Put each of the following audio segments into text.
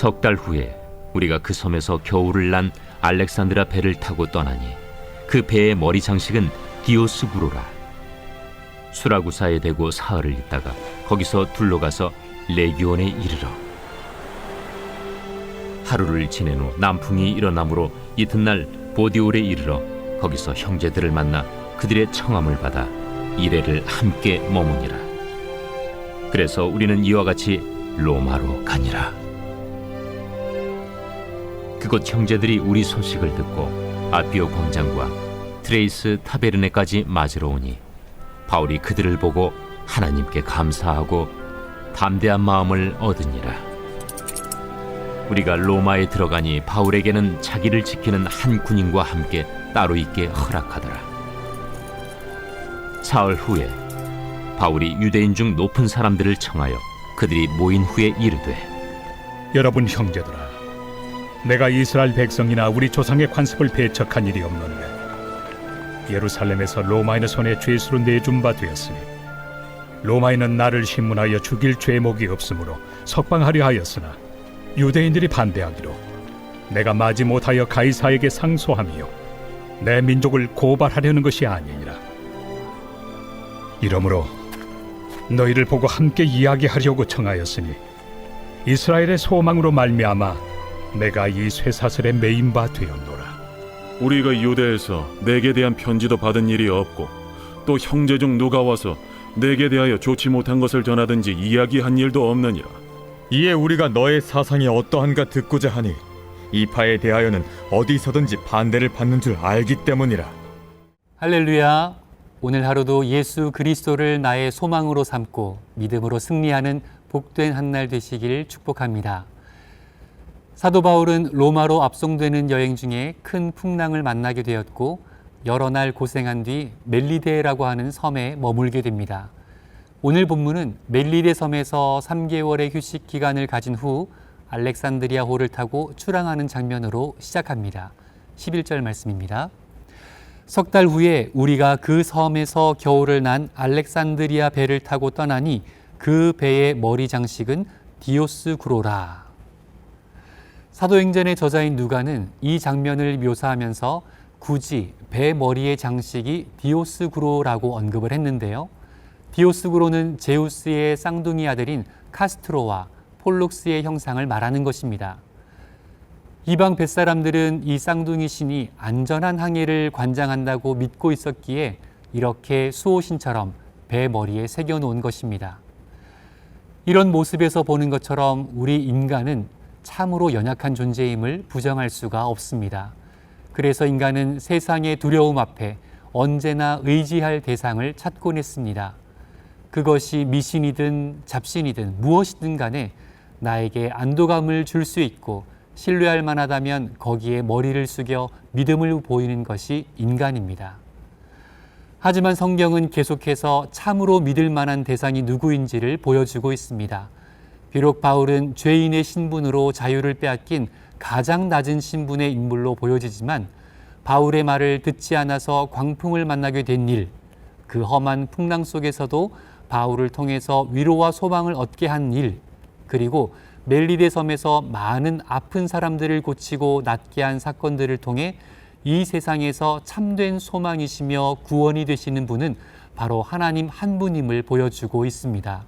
석 달 후에 우리가 그 섬에서 겨울을 난 알렉산드라 배를 타고 떠나니 그 배의 머리 장식은 디오스구로라. 수라구사에 대고 사흘을 있다가 거기서 둘러가서 레기온에 이르러 하루를 지낸 후 남풍이 일어나므로 이튿날 보디올에 이르러 거기서 형제들을 만나 그들의 청함을 받아 이레를 함께 머무니라. 그래서 우리는 이와 같이 로마로 가니라. 그곳 형제들이 우리 소식을 듣고 아비오 광장과 트레이스 타베르네까지 맞으러 오니 바울이 그들을 보고 하나님께 감사하고 담대한 마음을 얻으니라. 우리가 로마에 들어가니 바울에게는 자기를 지키는 한 군인과 함께 따로 있게 허락하더라. 사흘 후에 바울이 유대인 중 높은 사람들을 청하여 그들이 모인 후에 이르되, 여러분 형제들아, 내가 이스라엘 백성이나 우리 조상의 관습을 배척한 일이 없는데 예루살렘에서 로마인의 손에 죄수로 내준 바 되었으니 로마인은 나를 신문하여 죽일 죄목이 없으므로 석방하려 하였으나 유대인들이 반대하기로 내가 마지 못하여 가이사에게 상소하며 내 민족을 고발하려는 것이 아니니라. 이러므로 너희를 보고 함께 이야기하려고 청하였으니 이스라엘의 소망으로 말미암아 내가 이 쇠사슬에 매인 바 되었노라. 우리가 유대에서 내게 대한 편지도 받은 일이 없고 또 형제 중 누가 와서 내게 대하여 좋지 못한 것을 전하든지 이야기한 일도 없느니라. 이에 우리가 너의 사상이 어떠한가 듣고자 하니 이 바에 대하여는 어디서든지 반대를 받는 줄 알기 때문이라. 할렐루야. 오늘 하루도 예수 그리스도를 나의 소망으로 삼고 믿음으로 승리하는 복된 한 날 되시길 축복합니다. 사도 바울은 로마로 압송되는 여행 중에 큰 풍랑을 만나게 되었고 여러 날 고생한 뒤 멜리데라고 하는 섬에 머물게 됩니다. 오늘 본문은 멜리데 섬에서 3개월의 휴식 기간을 가진 후 알렉산드리아호를 타고 출항하는 장면으로 시작합니다. 11절 말씀입니다. 석 달 후에 우리가 그 섬에서 겨울을 난 알렉산드리아 배를 타고 떠나니 그 배의 머리 장식은 디오스구로라. 사도행전의 저자인 누가는 이 장면을 묘사하면서 굳이 배 머리의 장식이 디오스구로라고 언급을 했는데요. 디오스구로는 제우스의 쌍둥이 아들인 카스트로와 폴룩스의 형상을 말하는 것입니다. 이방 뱃사람들은 이 쌍둥이 신이 안전한 항해를 관장한다고 믿고 있었기에 이렇게 수호신처럼 배 머리에 새겨놓은 것입니다. 이런 모습에서 보는 것처럼 우리 인간은 참으로 연약한 존재임을 부정할 수가 없습니다. 그래서 인간은 세상의 두려움 앞에 언제나 의지할 대상을 찾곤 했습니다. 그것이 미신이든 잡신이든 무엇이든 간에 나에게 안도감을 줄 수 있고 신뢰할 만하다면 거기에 머리를 숙여 믿음을 보이는 것이 인간입니다. 하지만 성경은 계속해서 참으로 믿을 만한 대상이 누구인지를 보여주고 있습니다. 비록 바울은 죄인의 신분으로 자유를 빼앗긴 가장 낮은 신분의 인물로 보여지지만 바울의 말을 듣지 않아서 광풍을 만나게 된 일, 그 험한 풍랑 속에서도 바울을 통해서 위로와 소망을 얻게 한 일, 그리고 멜리데 섬에서 많은 아픈 사람들을 고치고 낫게 한 사건들을 통해 이 세상에서 참된 소망이시며 구원이 되시는 분은 바로 하나님 한 분임을 보여주고 있습니다.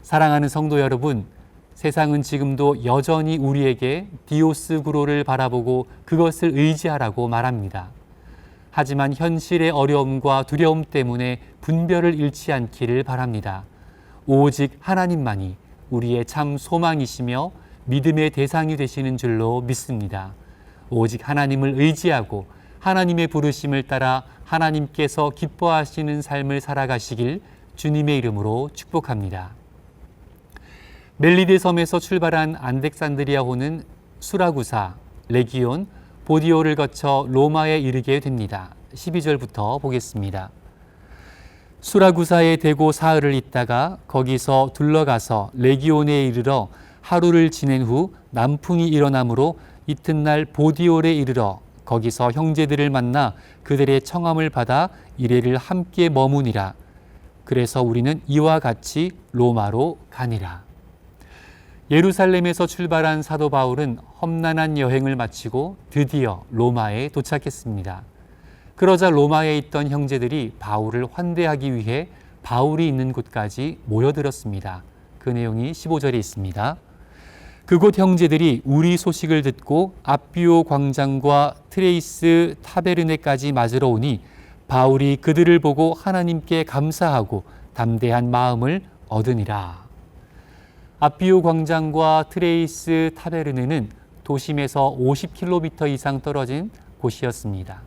사랑하는 성도 여러분, 세상은 지금도 여전히 우리에게 디오스구로를 바라보고 그것을 의지하라고 말합니다. 하지만 현실의 어려움과 두려움 때문에 분별을 잃지 않기를 바랍니다. 오직 하나님만이 우리의 참 소망이시며 믿음의 대상이 되시는 줄로 믿습니다. 오직 하나님을 의지하고 하나님의 부르심을 따라 하나님께서 기뻐하시는 삶을 살아가시길 주님의 이름으로 축복합니다. 멜리데 섬에서 출발한 안덱산드리아호는 수라구사, 레기온, 보디오를 거쳐 로마에 이르게 됩니다. 12절부터 보겠습니다. 수라구사에 대고 사흘을 있다가 거기서 둘러가서 레기온에 이르러 하루를 지낸 후 남풍이 일어나므로 이튿날 보디올에 이르러 거기서 형제들을 만나 그들의 청함을 받아 이레를 함께 머무니라. 그래서 우리는 이와 같이 로마로 가니라. 예루살렘에서 출발한 사도 바울은 험난한 여행을 마치고 드디어 로마에 도착했습니다. 그러자 로마에 있던 형제들이 바울을 환대하기 위해 바울이 있는 곳까지 모여들었습니다. 그 내용이 15절에 있습니다. 그곳 형제들이 우리 소식을 듣고 앞비오 광장과 트레이스 타베르네까지 맞으러 오니 바울이 그들을 보고 하나님께 감사하고 담대한 마음을 얻으니라. 앞비오 광장과 트레이스 타베르네는 도심에서 50km 이상 떨어진 곳이었습니다.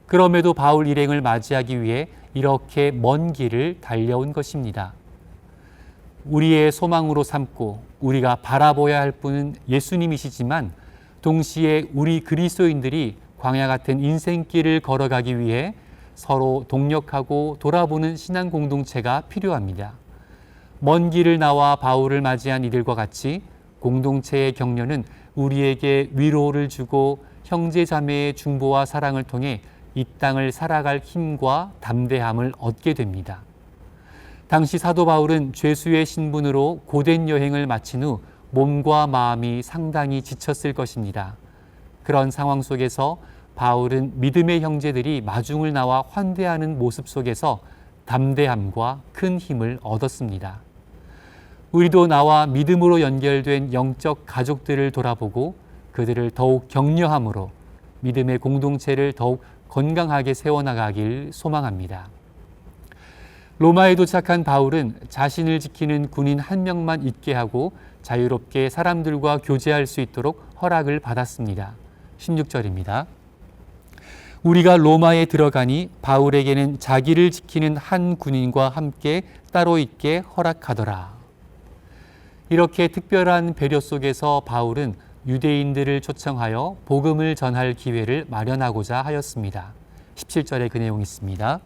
그럼에도 바울 일행을 맞이하기 위해 이렇게 먼 길을 달려온 것입니다. 우리의 소망으로 삼고 우리가 바라보아야 할 분은 예수님이시지만 동시에 우리 그리스도인들이 광야 같은 인생길을 걸어가기 위해 서로 동력하고 돌아보는 신앙 공동체가 필요합니다. 먼 길을 나와 바울을 맞이한 이들과 같이 공동체의 격려는 우리에게 위로를 주고 형제 자매의 중보와 사랑을 통해 이 땅을 살아갈 힘과 담대함을 얻게 됩니다. 당시 사도 바울은 죄수의 신분으로 고된 여행을 마친 후 몸과 마음이 상당히 지쳤을 것입니다. 그런 상황 속에서 바울은 믿음의 형제들이 마중을 나와 환대하는 모습 속에서 담대함과 큰 힘을 얻었습니다. 우리도 나와 믿음으로 연결된 영적 가족들을 돌아보고 그들을 더욱 격려함으로 믿음의 공동체를 더욱 건강하게 세워나가길 소망합니다. 로마에 도착한 바울은 자신을 지키는 군인 한 명만 있게 하고 자유롭게 사람들과 교제할 수 있도록 허락을 받았습니다. 16절입니다. 우리가 로마에 들어가니 바울에게는 자기를 지키는 한 군인과 함께 따로 있게 허락하더라. 이렇게 특별한 배려 속에서 바울은 유대인들을 초청하여 복음을 전할 기회를 마련하고자 하였습니다. 17절에 그 내용이 있습니다.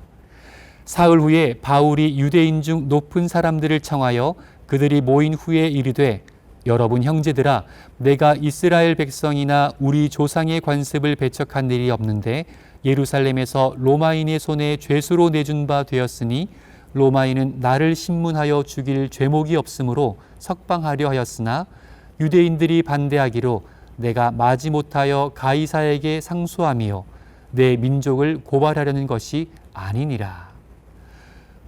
사흘 후에 바울이 유대인 중 높은 사람들을 청하여 그들이 모인 후에 이르되 여러분 형제들아 내가 이스라엘 백성이나 우리 조상의 관습을 배척한 일이 없는데 예루살렘에서 로마인의 손에 죄수로 내준 바 되었으니 로마인은 나를 신문하여 죽일 죄목이 없으므로 석방하려 하였으나 유대인들이 반대하기로 내가 마지못하여 가이사에게 상소함이요 내 민족을 고발하려는 것이 아니니라.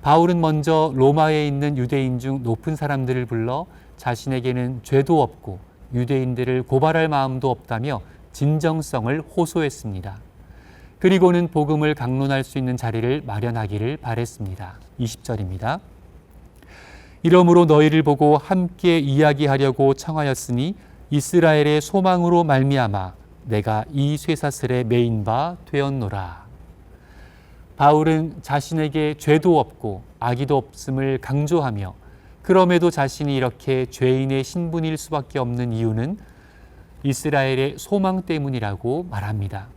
바울은 먼저 로마에 있는 유대인 중 높은 사람들을 불러 자신에게는 죄도 없고 유대인들을 고발할 마음도 없다며 진정성을 호소했습니다. 그리고는 복음을 강론할 수 있는 자리를 마련하기를 바랬습니다. 20절입니다. 이러므로 너희를 보고 함께 이야기하려고 청하였으니 이스라엘의 소망으로 말미암아 내가 이 쇠사슬에 매인 바 되었노라. 바울은 자신에게 죄도 없고 악의도 없음을 강조하며 그럼에도 자신이 이렇게 죄인의 신분일 수밖에 없는 이유는 이스라엘의 소망 때문이라고 말합니다.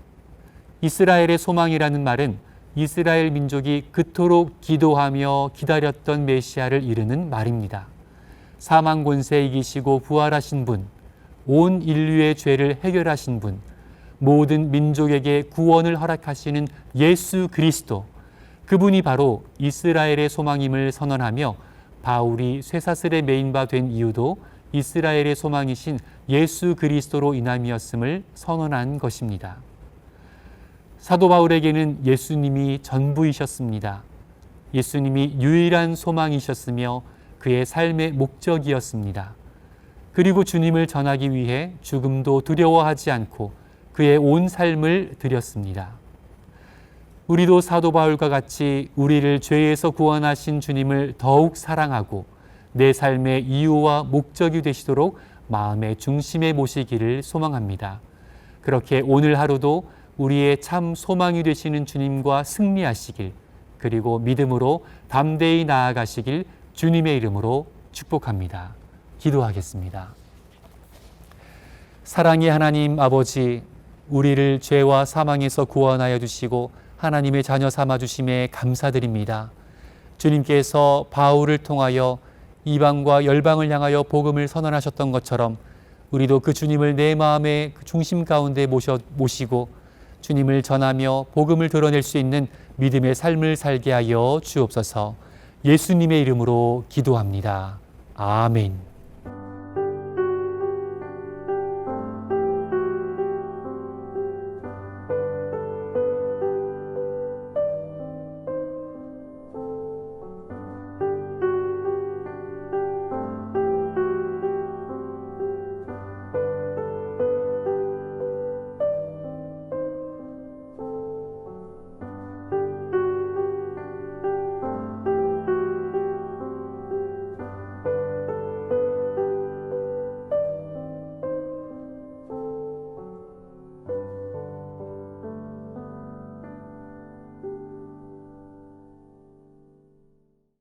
이스라엘의 소망이라는 말은 이스라엘 민족이 그토록 기도하며 기다렸던 메시아를 이르는 말입니다. 사망 권세 이기시고 부활하신 분, 온 인류의 죄를 해결하신 분, 모든 민족에게 구원을 허락하시는 예수 그리스도, 그분이 바로 이스라엘의 소망임을 선언하며 바울이 쇠사슬에 매인 바 된 이유도 이스라엘의 소망이신 예수 그리스도로 인함이었음을 선언한 것입니다. 사도 바울에게는 예수님이 전부이셨습니다. 예수님이 유일한 소망이셨으며 그의 삶의 목적이었습니다. 그리고 주님을 전하기 위해 죽음도 두려워하지 않고 그의 온 삶을 드렸습니다. 우리도 사도 바울과 같이 우리를 죄에서 구원하신 주님을 더욱 사랑하고 내 삶의 이유와 목적이 되시도록 마음의 중심에 모시기를 소망합니다. 그렇게 오늘 하루도 우리의 참 소망이 되시는 주님과 승리하시길, 그리고 믿음으로 담대히 나아가시길 주님의 이름으로 축복합니다. 기도하겠습니다. 사랑의 하나님 아버지, 우리를 죄와 사망에서 구원하여 주시고 하나님의 자녀 삼아 주심에 감사드립니다. 주님께서 바울을 통하여 이방과 열방을 향하여 복음을 선언하셨던 것처럼 우리도 그 주님을 내 마음의 중심 가운데 모시고 주님을 전하며 복음을 드러낼 수 있는 믿음의 삶을 살게 하여 주옵소서. 예수님의 이름으로 기도합니다. 아멘.